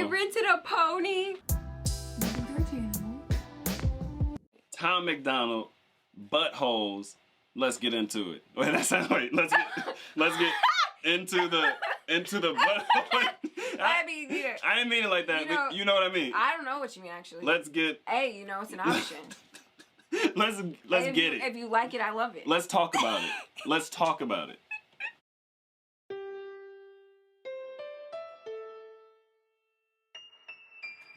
I rented a pony. Tom MacDonald Buttholes. Let's get into it. Wait, let's get into the butt. I mean, yeah. I didn't mean it like that. But you know what I mean. I don't know what you mean actually. Let's get. Hey, it's an option. let's get it. If you like it, I love it. Let's talk about it. Let's talk about it.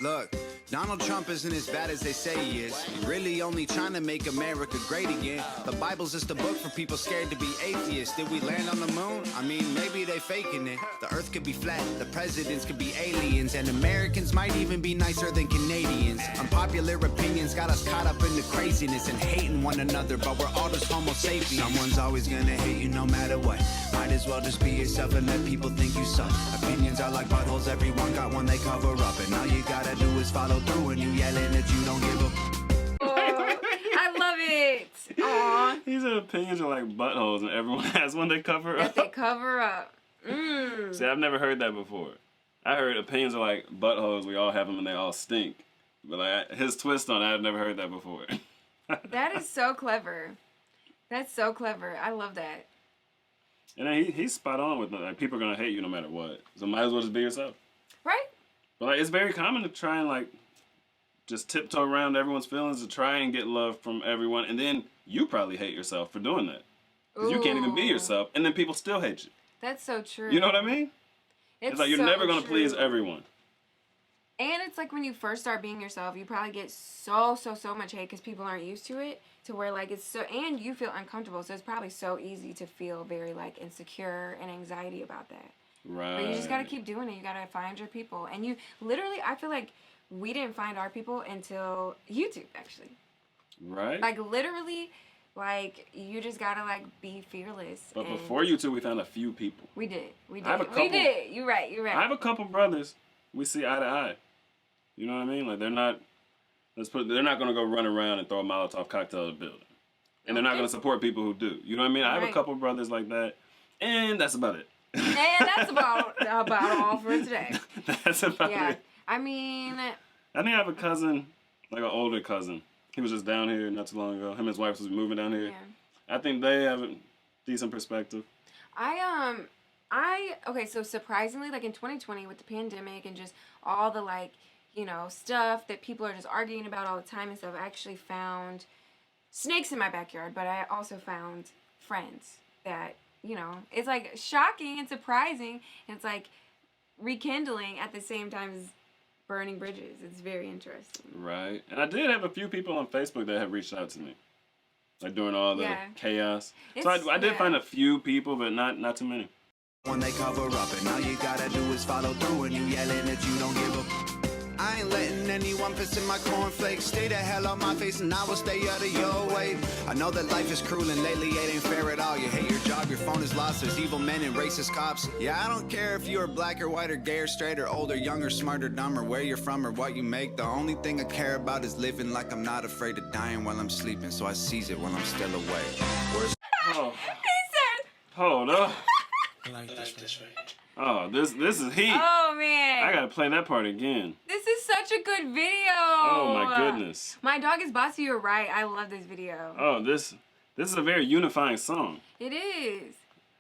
Look, Donald Trump isn't as bad as they say he is. He's really only trying to make America great again. The Bible's just a book for people scared to be atheists. Did we land on the moon? I mean, maybe they faking it. The earth could be flat, the presidents could be aliens, and Americans might even be nicer than Canadians. Unpopular opinions got us caught up in the craziness and hating one another, but we're all just homo sapiens. Someone's always gonna hate you no matter what. Might as well just be yourself and let people think you suck. Opinions are like buttholes, everyone got one they cover up, and all you gotta do is follow through, and you yelling that you don't give a. Oh, I love it. Aww. He said opinions are like buttholes, and everyone has one they cover up. That they cover up. See, I've never heard that before. I heard opinions are like buttholes. We all have them, and they all stink. But like his twist on it, I've never heard that before. That is so clever. That's so clever. I love that. And then he's spot on with like people are gonna hate you no matter what. So might as well just be yourself. Right? But like it's very common to try and like just tiptoe around everyone's feelings to try and get love from everyone, and then you probably hate yourself for doing that because you can't even be yourself, and then people still hate you. That's so true. You know what I mean? It's like you're so never gonna true. please everyone. And it's like when you first start being yourself, you probably get so much hate because people aren't used to it. To where like it's so, and you feel uncomfortable, so it's probably so easy to feel very like insecure and anxiety about that. Right. But you just gotta keep doing it. You gotta find your people, and you literally, I feel like we didn't find our people until YouTube actually. Right. Like literally, like you just gotta like be fearless. But before YouTube, we found a few people. We did. We did. I have a couple, we did. You're right. You're right. I have a couple brothers. We see eye to eye. You know what I mean? Like they're not. They're not gonna go run around and throw a Molotov cocktail at a building, and they're not gonna support people who do. You know what I mean? I have a couple brothers like that, and that's about it. And that's about all for today. That's about it. I mean, I think I have a cousin, like an older cousin. He was just down here not too long ago. Him and his wife was moving down here. Yeah. I think they have a decent perspective. Okay, so surprisingly, like in 2020 with the pandemic and just all the like, stuff that people are just arguing about all the time and stuff, I actually found snakes in my backyard, but I also found friends that, it's like shocking and surprising, and it's like rekindling at the same time as burning bridges. It's very interesting. Right. And I did have a few people on Facebook that have reached out to me, like during all the chaos. So I did find a few people, but not too many. When they cover up, and all you gotta do is follow through, and you yelling that you don't give a. I ain't letting anyone piss in my cornflakes. Stay the hell on my face and I will stay out of your way. I know that life is cruel and lately it ain't fair at all. You hate your job, your phone is lost, there's evil men and racist cops. Yeah, I don't care if you're black or white or gay or straight or old or young or smart or dumb or where you're from or what you make. The only thing I care about is living like I'm not afraid of dying while I'm sleeping, so I seize it when I'm still awake. Oh. He said, Hold up. I like this way. Oh, this is heat. oh man. I gotta play that part again. This is such a good video. Oh my goodness. My dog is bossy, you're right. I love this video. Oh, this is a very unifying song. It is.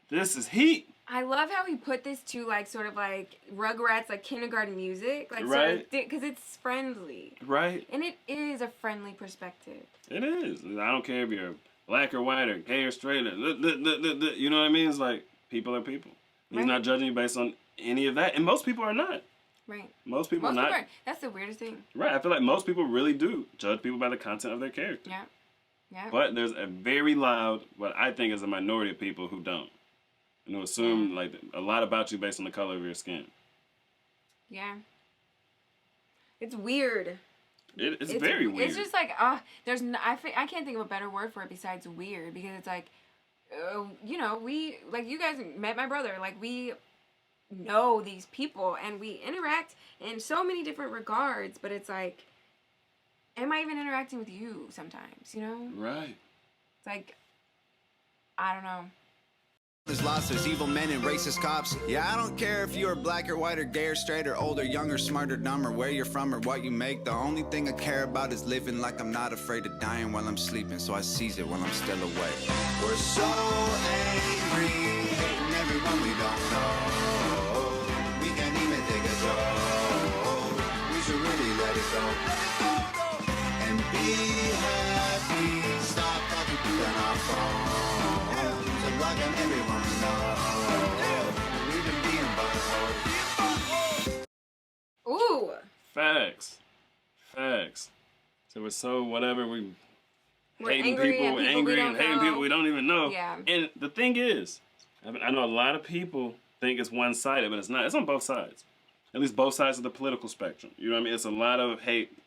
This is heat. I love how he put this to like sort of like Rugrats, like kindergarten music, like right? Because it's friendly, right? And it is a friendly perspective. It is. I don't care if you're black or white or gay or straight. You know what I mean? It's like people are people. He's not judging you based on any of that, and most people are not. Right. Most people are. That's the weirdest thing. Right. I feel like most people really do judge people by the content of their character. Yeah. Yeah. But there's a very loud, what I think is a minority of people who don't. And who assume like a lot about you based on the color of your skin. Yeah. It's weird. It's very weird. It's just like, I can't think of a better word for it besides weird, because it's like, we, like, you guys met my brother, like, we know these people and we interact in so many different regards, but it's like, am I even interacting with you sometimes, Right. It's like, I don't know. There's lots, there's evil men and racist cops. Yeah, I don't care if you're black or white or gay or straight or old or young or smart or dumb or where you're from or what you make. The only thing I care about is living like I'm not afraid of dying while I'm sleeping, so I seize it while I'm still awake. We're so angry, hating everyone we don't know. We can't even take a joke. We should really let it go. And be happy, stop talking to our phones. Like everyone we know. We've been being buttholes. Ooh. Facts. So we're so whatever, we're hating angry people, and angry we and don't hating know. people we don't even know. Yeah. And the thing is, I know a lot of people think it's one-sided, but it's not. It's on both sides. At least both sides of the political spectrum. You know what I mean? It's a lot of hate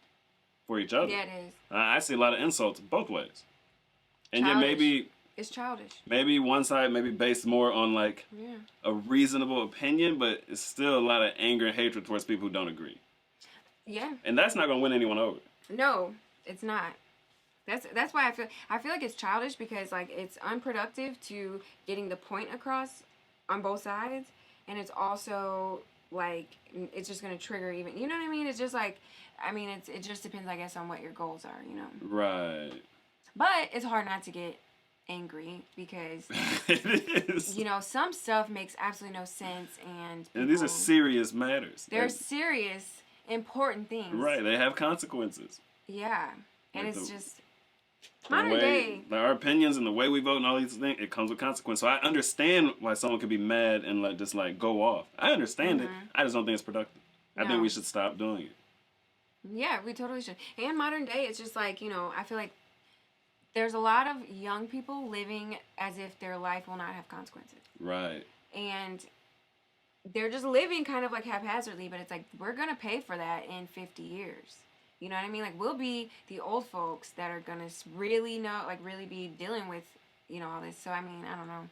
for each other. Yeah, it is. I see a lot of insults both ways. And Childish. yet maybe It's childish. maybe one side maybe based more on like a reasonable opinion, but it's still a lot of anger and hatred towards people who don't agree. Yeah. And that's not gonna win anyone over. No, it's not. That's why I feel like it's childish, because like it's unproductive to getting the point across on both sides, and it's also like it's just gonna trigger even. You know what I mean? It's just like, I mean, it just depends, I guess, on what your goals are. You know. Right. But it's hard not to get angry, because It is. you know, some stuff makes absolutely no sense, and And these are serious matters. they're Like, serious, important things. right. They have consequences. Yeah, and Like it's the- just The modern way- day. Our opinions and the way we vote and all these things, it comes with consequence. So I understand why someone could be mad and like just like go off. I understand it. I just don't think it's productive. I think No. we should stop doing it. Yeah, we totally should. And modern day, it's just like, you know, I feel like there's a lot of young people living as if their life will not have consequences. Right. And they're just living kind of like haphazardly, but it's like, we're going to pay for that in 50 years. You know what I mean? Like, we'll be the old folks that are going to really know, like, really be dealing with, you know, all this. So, I mean, I don't know.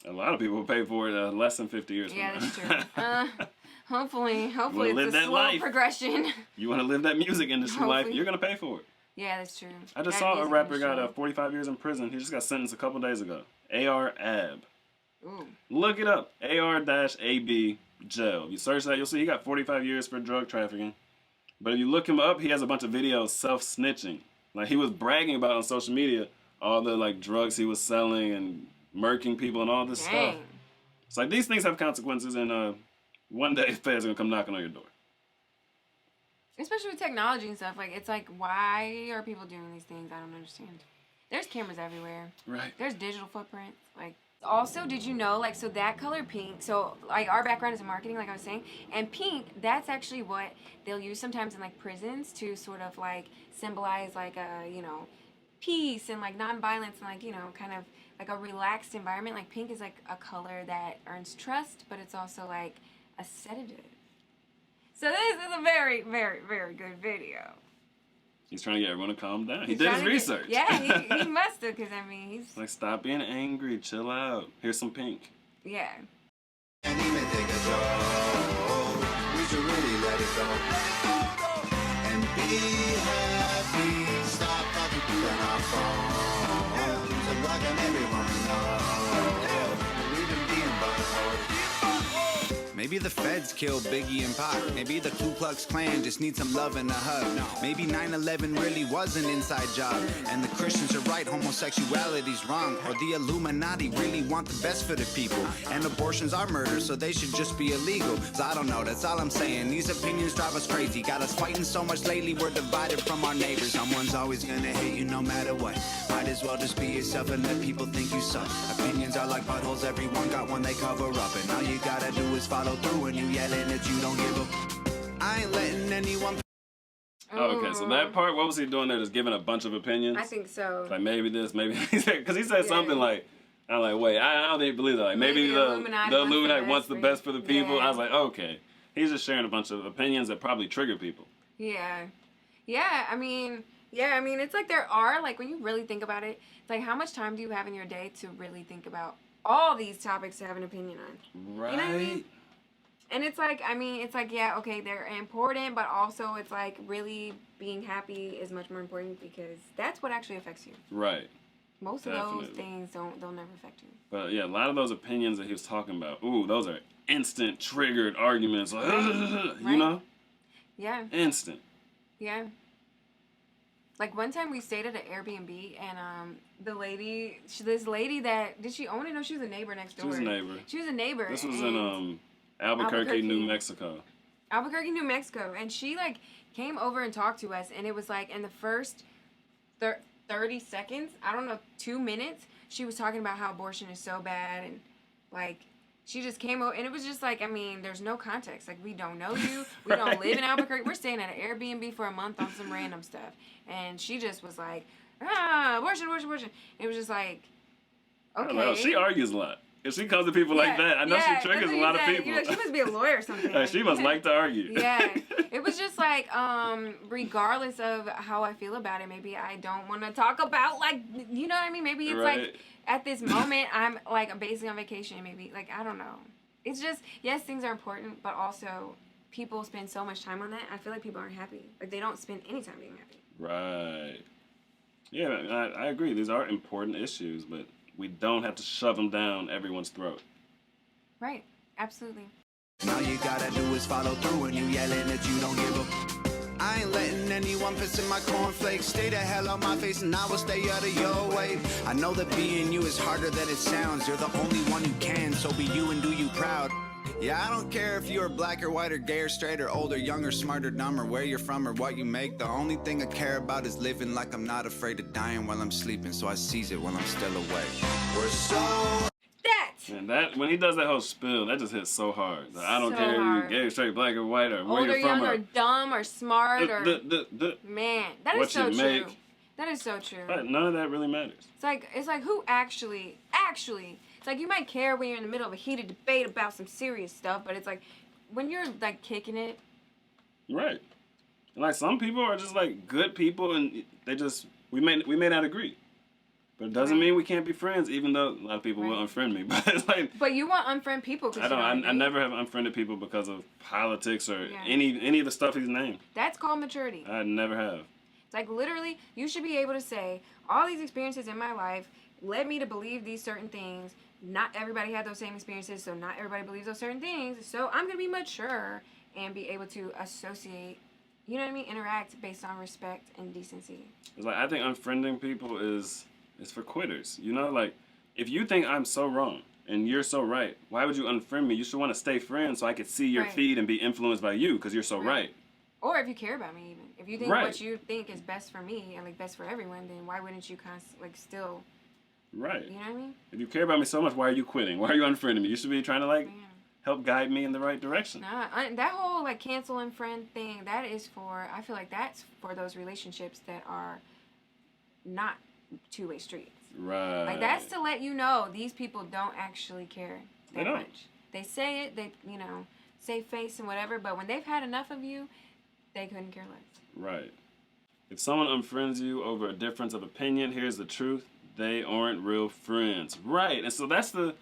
A lot of people will pay for it less than 50 years Yeah, from that's now. true. Hopefully live it's a that slow life. progression. You want to live that music industry life, Hopefully. you're going to pay for it. Yeah, that's true. I just That saw a music rapper industry. got 45 years in prison. He just got sentenced a couple days ago. AR-AB. Ooh. Look it up. AR-AB jail. If you search that, you'll see he got 45 years for drug trafficking. But if you look him up, he has a bunch of videos self-snitching. Like, he was bragging about on social media all the, like, drugs he was selling and murking people and all this stuff. Dang. It's like, these things have consequences, and one day feds are going to come knocking on your door. Especially with technology and stuff. Like, it's like, why are people doing these things? I don't understand. There's cameras everywhere. Right. There's digital footprints. Like, also, did you know, like, so that color pink, so, like, our background is in marketing, like I was saying, and pink, that's actually what they'll use sometimes in, like, prisons to sort of, like, symbolize, like, a, you know, peace and, like, nonviolence and, like, you know, kind of, like, a relaxed environment. Like, pink is, like, a color that earns trust, but it's also, like, a sedative. So this is a very, very, very good video. He's trying to get everyone to calm down. He He's did his trying to research. Yeah, he must have, because, I mean, he's, Like, stop being angry. Chill out. Here's some pink. yeah. Can't even take a joke. We should really let it go. And be happy. Stop talking to our phones. So like everyone we know. We've been being buttholes. Maybe the feds killed Biggie and Pac. Maybe the Ku Klux Klan just needs some love and a hug. Maybe 9/11 really was an inside job. And the Christians are right, homosexuality's wrong. Or the Illuminati really want the best for the people. And abortions are murder, so they should just be illegal. So I don't know, that's all I'm saying. These opinions drive us crazy. Got us fighting so much lately, we're divided from our neighbors. Someone's always gonna hate you no matter what. Might as well just be yourself and let people think you suck. Opinions are like buttholes, everyone got one they cover up. And all you gotta do is follow through when you yelling that you don't give a. I ain't letting anyone. Oh, okay, so that part, what was he doing there? Just giving a bunch of opinions? I think so. Like, maybe this, maybe because he said something like, I'm like, wait, I don't think he believes that. Like, maybe the Illuminati wants the best for the people. Yeah. I was like, okay. He's just sharing a bunch of opinions that probably trigger people. Yeah. Yeah, I mean, it's like there are, like, when you really think about it, it's like, how much time do you have in your day to really think about all these topics to have an opinion on? Right. You know what I mean? And it's like, yeah, okay, they're important, but also it's like really being happy is much more important, because that's what actually affects you. Right. Most of those things they'll never affect you. But yeah, a lot of those opinions that he was talking about, those are instant triggered arguments. Like, you know? Yeah. Instant. Yeah. Like one time we stayed at an Airbnb and this lady that, did she own it? No, she was a neighbor next door. She was a neighbor. She was a neighbor. This was in Albuquerque, New Mexico. Albuquerque, New Mexico. And she like came over and talked to us, and it was like in the first 30 seconds, I don't know, 2 minutes, she was talking about how abortion is so bad, and like she just came over, and it was just like, I mean, there's no context. Like, we don't know you. We don't live in Albuquerque. We're staying at an Airbnb for a month on some random stuff. And she just was like, abortion. It was just like, okay. I don't know. She argues a lot. If she comes to people like that, I know she triggers a lot of people. You know, she must be a lawyer or something. She must like to argue. Yeah. It was just like, regardless of how I feel about it, maybe I don't want to talk about, like, you know what I mean? Maybe it's like, at this moment, I'm like basically on vacation. Maybe, like, I don't know. It's just, yes, things are important, but also people spend so much time on that. I feel like people aren't happy. Like, they don't spend any time being happy. Right. Yeah, I agree. These are important issues, but we don't have to shove them down everyone's throat. Right. Absolutely. All you gotta do is follow through when you yelling that you don't give a... I ain't letting anyone piss in my cornflakes. Stay the hell on my face and I will stay out of your way. I know that being you is harder than it sounds. You're the only one who can, so be you and do you proud. Yeah, I don't care if you're black or white or gay or straight or old or young or smart or dumb or where you're from or what you make. The only thing I care about is living like I'm not afraid of dying while I'm sleeping, so I seize it while I'm still awake. We're so... And that, when he does that whole spiel, that just hits so hard. Like, I don't care if you're gay, straight, black, or white, or where you're from, or dumb, or smart, or man, that is so true. That is so true. But none of that really matters. It's like who actually. It's like you might care when you're in the middle of a heated debate about some serious stuff, but it's like when you're like kicking it. Right. And like some people are just like good people, and they just we may not agree. But it doesn't mean we can't be friends, even though a lot of people will unfriend me. But it's like, but you won't unfriend people because I never have unfriended people because of politics or any of the stuff he's named. That's called maturity. I never have. It's like literally, you should be able to say all these experiences in my life led me to believe these certain things. Not everybody had those same experiences, so not everybody believes those certain things. So I'm gonna be mature and be able to associate. You know what I mean? Interact based on respect and decency. It's like I think unfriending people is for quitters. You know, like, if you think I'm so wrong and you're so right, why would you unfriend me? You should want to stay friends so I could see your feed and be influenced by you because you're so right. Or if you care about me, even. If you think what you think is best for me and, like, best for everyone, then why wouldn't you still... Right. You know what I mean? If you care about me so much, why are you quitting? Why are you unfriending me? You should be trying to, like, help guide me in the right direction. Nah, that whole, like, cancel and friend thing, that is for... I feel like that's for those relationships that are not two-way streets. Right. Like, that's to let you know these people don't actually care that much. They say it, they, you know, save face and whatever, but when they've had enough of you, they couldn't care less. Right. If someone unfriends you over a difference of opinion, here's the truth. They aren't real friends. Right. And so that's the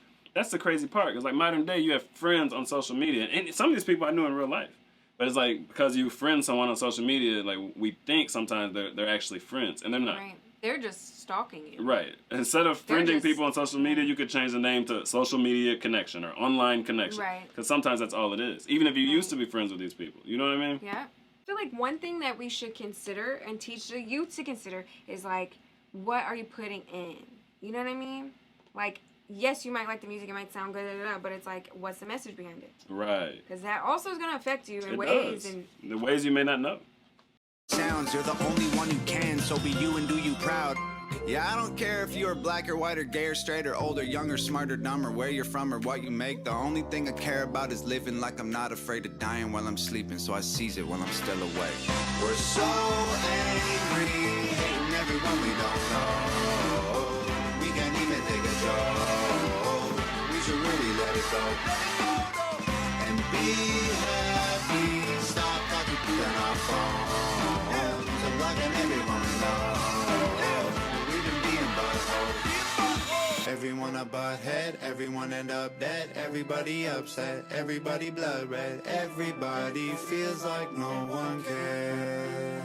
crazy part. Because, like, modern day, you have friends on social media. And some of these people I knew in real life. But it's like, because you friend someone on social media, like, we think sometimes they're actually friends. And they're not. Right. They're just stalking you. Right. Instead of friending people on social media, you could change the name to social media connection or online connection. Right. Because sometimes that's all it is. Even if you used to be friends with these people. You know what I mean? Yeah. I feel like one thing that we should consider and teach the youth to consider is, like, what are you putting in? You know what I mean? Like, yes, you might like the music, it might sound good, but it's like, what's the message behind it? Right. Because that also is going to affect you in ways. And the ways you may not know. Sounds, you're the only one who can, so be you and do you proud. Yeah, I don't care if you're black or white or gay or straight or old or young or smart or dumb or where you're from or what you make. The only thing I care about is living like I'm not afraid of dying while I'm sleeping, so I seize it while I'm still awake. We're so angry, hating everyone we don't know. We can't even take a joke. We should really let it go. And be happy, stop talking on our phone. So blocking everyone we know. Everyone a butthead, everyone end up dead, everybody upset, everybody blood red, everybody feels like no one cares.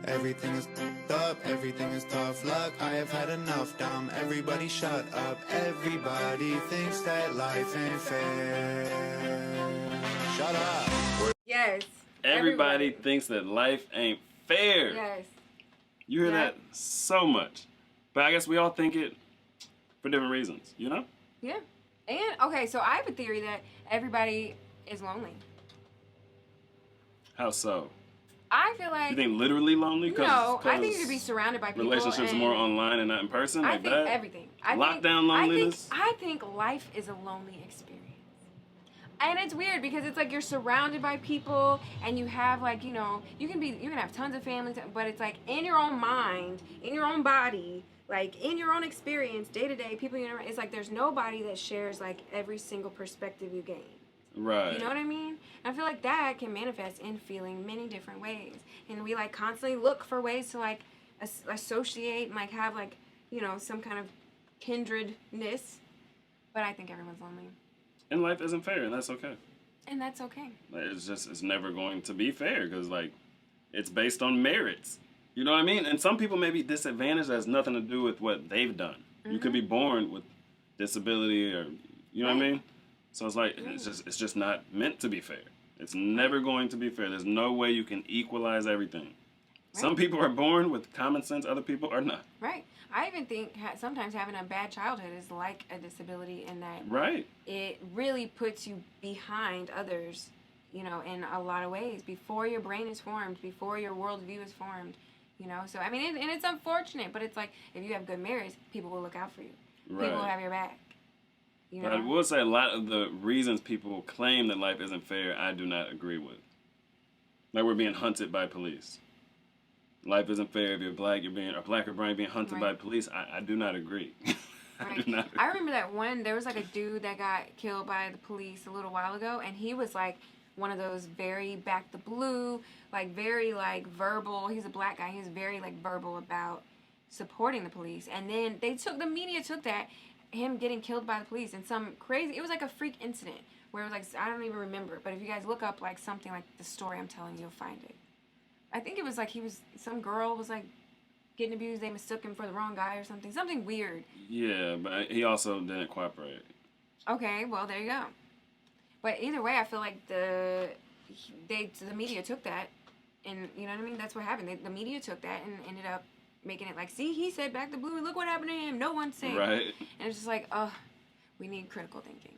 Everything is up, everything is tough luck. I have had enough, dumb. Everybody shut up. Everybody thinks that life ain't fair. Shut up. Yes. Everybody thinks that life ain't fair. Yes. You hear that so much. But I guess we all think it for different reasons, you know? Yeah. And, okay, so I have a theory that everybody is lonely. How so? I feel like... You think literally lonely? No, I think you could be surrounded by people. Relationships are more online and not in person? I like think that? everything. Lockdown loneliness? I think life is a lonely experience. And it's weird because it's like you're surrounded by people and you have like, you know, you can have tons of family, but it's like in your own mind, in your own body, like in your own experience, day to day, people, you know, it's like there's nobody that shares like every single perspective you gain. Right. You know what I mean? And I feel like that can manifest in feeling many different ways. And we like constantly look for ways to like associate and like have like, you know, some kind of kindredness. But I think everyone's lonely. And life isn't fair, and that's okay. And that's okay. Like, it's never going to be fair because, like, it's based on merits. You know what I mean? And some people may be disadvantaged that has nothing to do with what they've done. Mm-hmm. You could be born with disability or, you know what I mean? So it's like, it's just not meant to be fair. It's never going to be fair. There's no way you can equalize everything. Right. Some people are born with common sense, other people are not. Right. I even think sometimes having a bad childhood is like a disability in that it really puts you behind others, you know, in a lot of ways. Before your brain is formed, before your worldview is formed, you know. So, I mean, and it's unfortunate, but it's like if you have good marriage, people will look out for you. Right. People will have your back. You know? But I will say a lot of the reasons people claim that life isn't fair, I do not agree with. Like we're being hunted by police. Life isn't fair if you're black, or black or brown, being hunted by police. I do not agree. I remember that there was like a dude that got killed by the police a little while ago, and he was like one of those very back the blue, like very like verbal. He's a black guy. He was very like verbal about supporting the police. And then the media took that, him getting killed by the police, and it was like a freak incident where it was like, I don't even remember, but if you guys look up like something like the story I'm telling you, you'll find it. I think it was like some girl was like getting abused. They mistook him for the wrong guy or something. Something weird. Yeah, but he also didn't cooperate. Okay, well, there you go. But either way, I feel like the media took that, and you know what I mean? That's what happened. The media took that and ended up making it like, see, he said back the blue, look what happened to him. No one's saying. Right. And it's just like, we need critical thinking.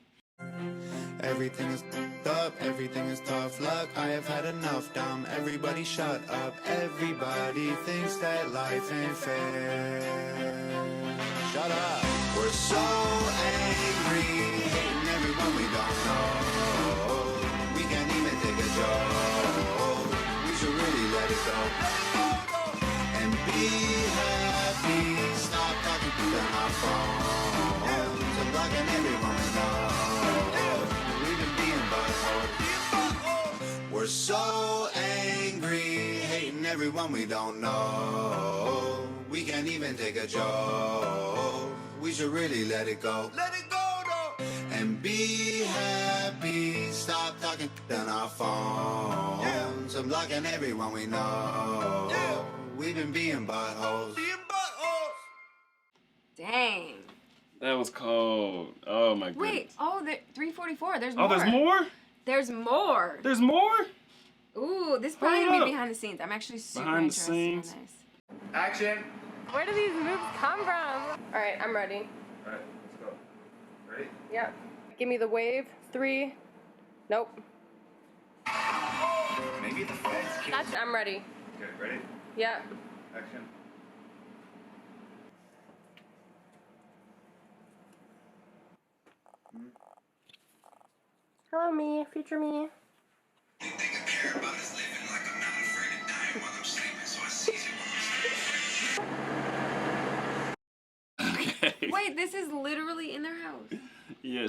Everything is up, everything is tough luck. I have had enough, dumb. Everybody shut up. Everybody thinks that life ain't fair. Shut up. We're so angry, hating everyone we don't know. We can't even take a joke. We should really let it go. And be happy. Stop talking to our phones. I'm blocking everyone we know. We're so angry, hating everyone we don't know. We can't even take a joke. We should really let it go. Let it go, though. And be happy. Stop talking on our phones. I'm blocking everyone we know. We've been being buttholes. Dang. That was cold. Oh my goodness. Wait, 344. There's more. Oh, there's more? There's more. There's more? Ooh, this is probably going to be behind the scenes. I'm actually super interested in this. Action. Where do these moves come from? All right, I'm ready. All right, let's go. Ready? Yep. Give me the wave. 3. Nope. Maybe the feds can. I'm ready. Okay, ready? Yep. Action. Hello, me. Future me. The thing I care about is living like I'm not afraid of dying while I'm sleeping, so I seize it while I'm sleeping. Okay. Wait, this is literally in their house. Yeah,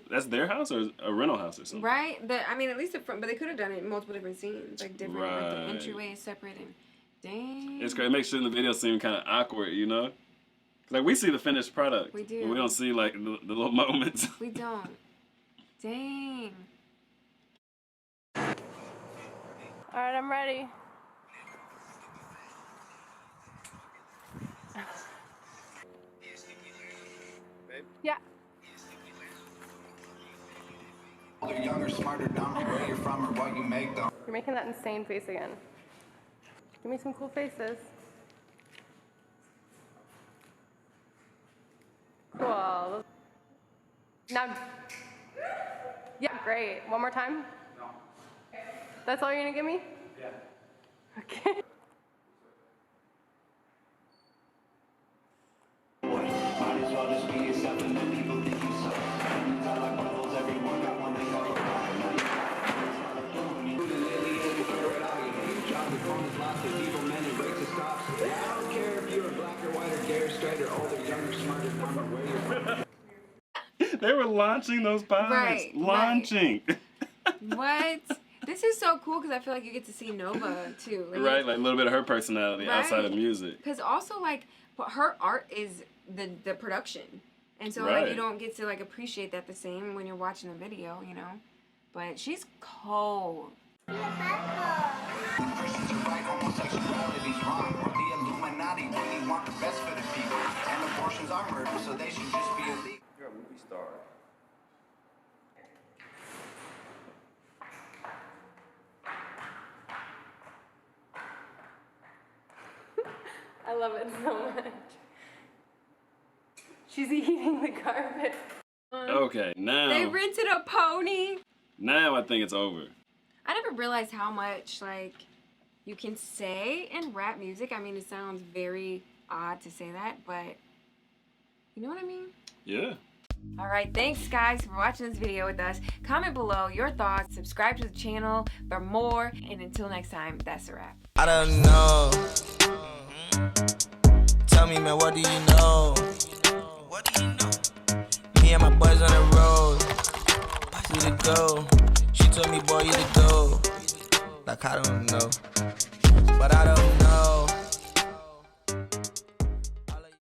that's their house or a rental house or something? Right? I mean, at least but they could have done it in multiple different scenes. Like different, like the entryway is separate and dang. It's great. It makes sure the video seem kind of awkward, you know? Like we see the finished product. We do. But we don't see like the little moments. We don't. Dang. Alright, I'm ready. Yeah. Older, younger, smarter, dumber, where you're from or what you make them. You're making that insane face again. Give me some cool faces. Cool. Now, yeah, great. One more time? No. That's all you're gonna give me? Yeah. Okay. Might as well just be yourself and let people think you suck. I like Buttholes, everyone got one thing up. Job the phone is lots of evil men and breaks the stops. I don't care if you're black or white or gay or straight or older, younger, smarter, dumber, where you're from. They were launching those pies. Right, Launching. What? This is so cool because I feel like you get to see Nova too. Right, like a little bit of her personality outside of Right. music. Because also like her art is the production, and so like Right. you don't get to like appreciate that the same when you're watching the video, you know. But she's cold. Christians are right, homosexuality's wrong. Or the Illuminati really want the best for the people. And abortions are murder, so they should just be illegal. You're a movie star. I love it so much. She's eating the carpet. Okay, now. They rented a pony. Now I think it's over. I never realized how much like you can say in rap music. I mean, it sounds very odd to say that, but you know what I mean? Yeah. All right, thanks guys for watching this video with us. Comment below your thoughts, subscribe to the channel for more, and until next time, that's a wrap. I don't know. Tell me, man, what do you know? What do you know? Me and my boys on the road. We to go. She told me, boy, you to go. Like, I don't know. But I don't know.